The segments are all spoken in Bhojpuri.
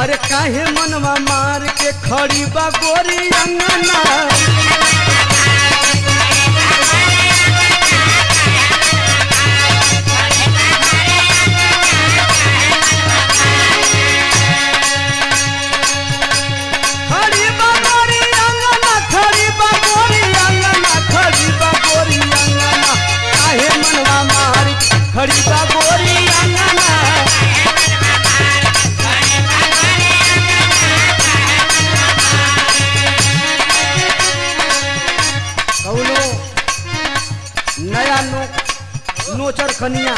अरे काहे मनवा मार के खड़ी बा गोरी अंगना। खड़ी बा गोरी अंगना। कौनो नया नोचर खनिया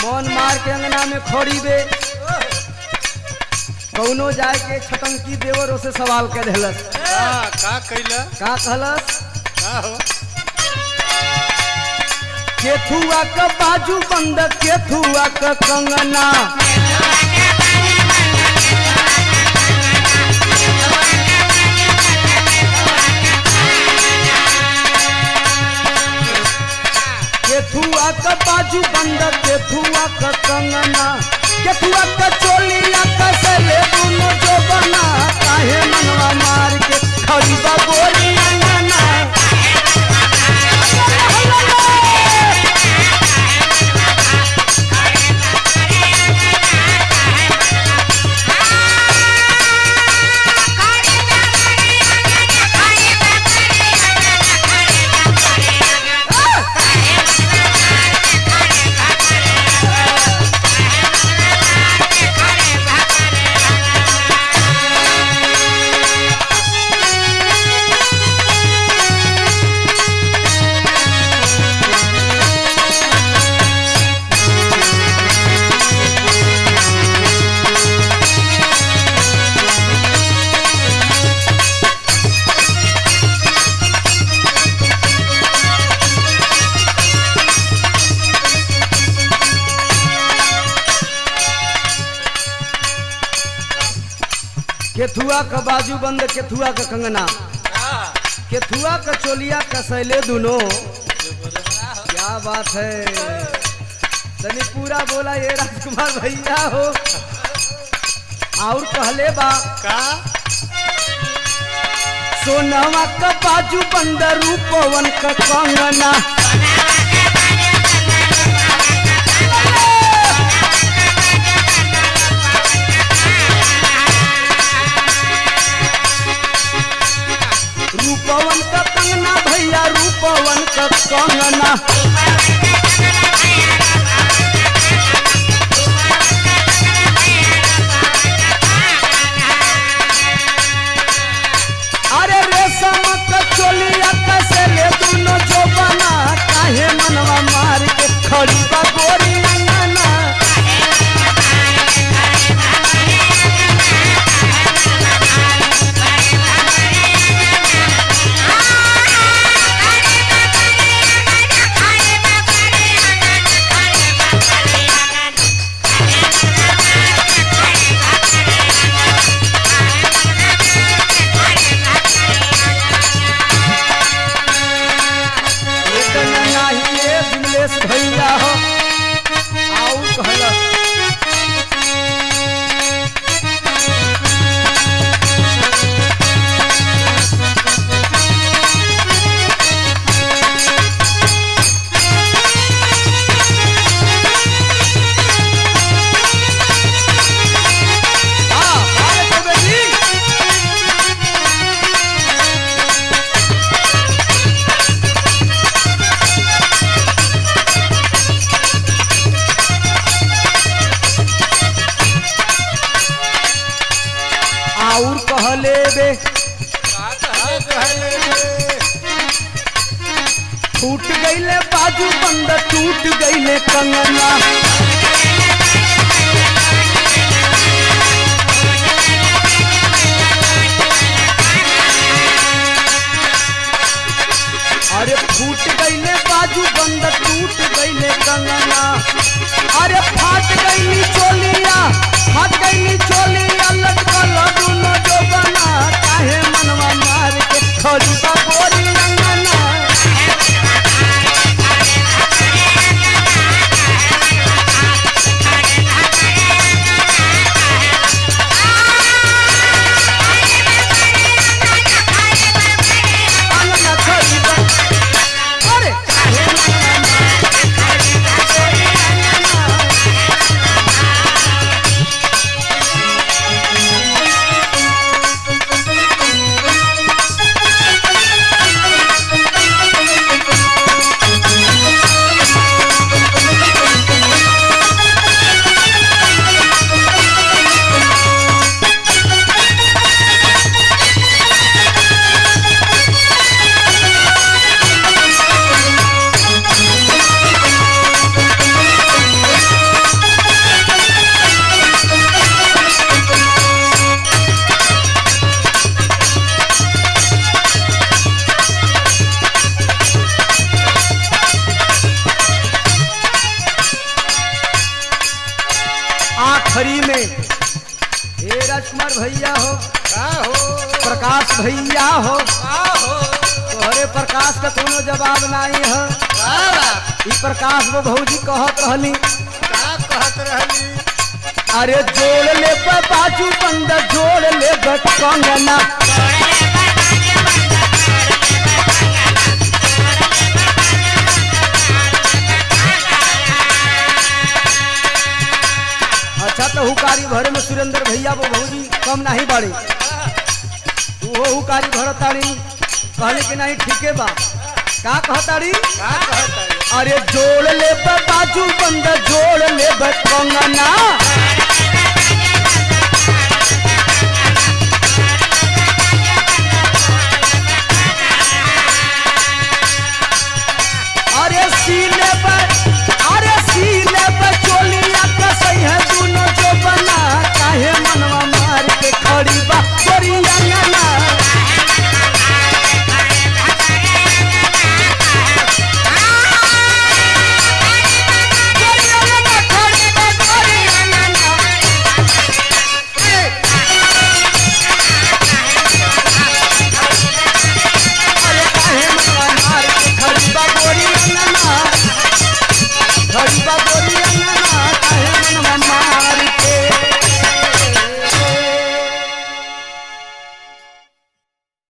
मन मार के अंगना में खड़ी बे। कौनो जाए के छटंकी देवरों से सवाल कर देलस। का कइला का कहलस का हो केथुआ का बाजू बंद केथुआ का कंगना। केथुआ का बाजू बंद केथुआ का कंगना। केथुआ का चोलिया कसले दोनों जो बना। काहे मनवा मार के खड़ी बा गोरी अंगना। केथुआ का बाजू बंद केथुआ का कंगना। केथुआ का चोलिया कसैले दोनों। क्या बात है तनी पूरा बोला ये राजकुमार भैया हो। और कहले बा का सोनवा का बाजू बंद रूपवन का कंगना। रूपवन का कंगना भैया रूपवन का कंगना। अरे रेशम का चोलिया कसले दोनों जो बना। काहे मनवा मार के खड़ी बा गोरी अंगना। भैया हो आओ कहला और कहले बे टूट गईले बाजू बंद टूट गईले कंगना। अरे फूट गईले बाजू बंद टूट गईले कंगना। अरे फाट गईली चोलिया फाट गईली चोलिया लटकल दोनों जो बना। काहे मनवा मार के खड़ी बा गोरी अंगना। में हे राजकुमार भैया हो, का हो प्रकाश भैया हो, का हो तोहरे प्रकाश का कोनो जवाब नहीं है। का बात ई प्रकाश वो भौजी कहत रहली, का कहत रहली अरे जोड़ ले बाजू बंद जोड़ ले कंगना। अच्छा तो हुकारी भरे में सुरेंद्र भैया वो भौजी कम नहीं बाड़ी, वो हुकारी भरताड़ी कहले कि नहीं ठीके बा। का कहताड़ी? का कहत है अरे जोड़ ले बाजू बंद जोड़ ले कंगना। सीले पर चोलिया कसई है दोनों जो बना, काहे मनवा मार के खड़ी बा गोरिया ना। खड़ी बा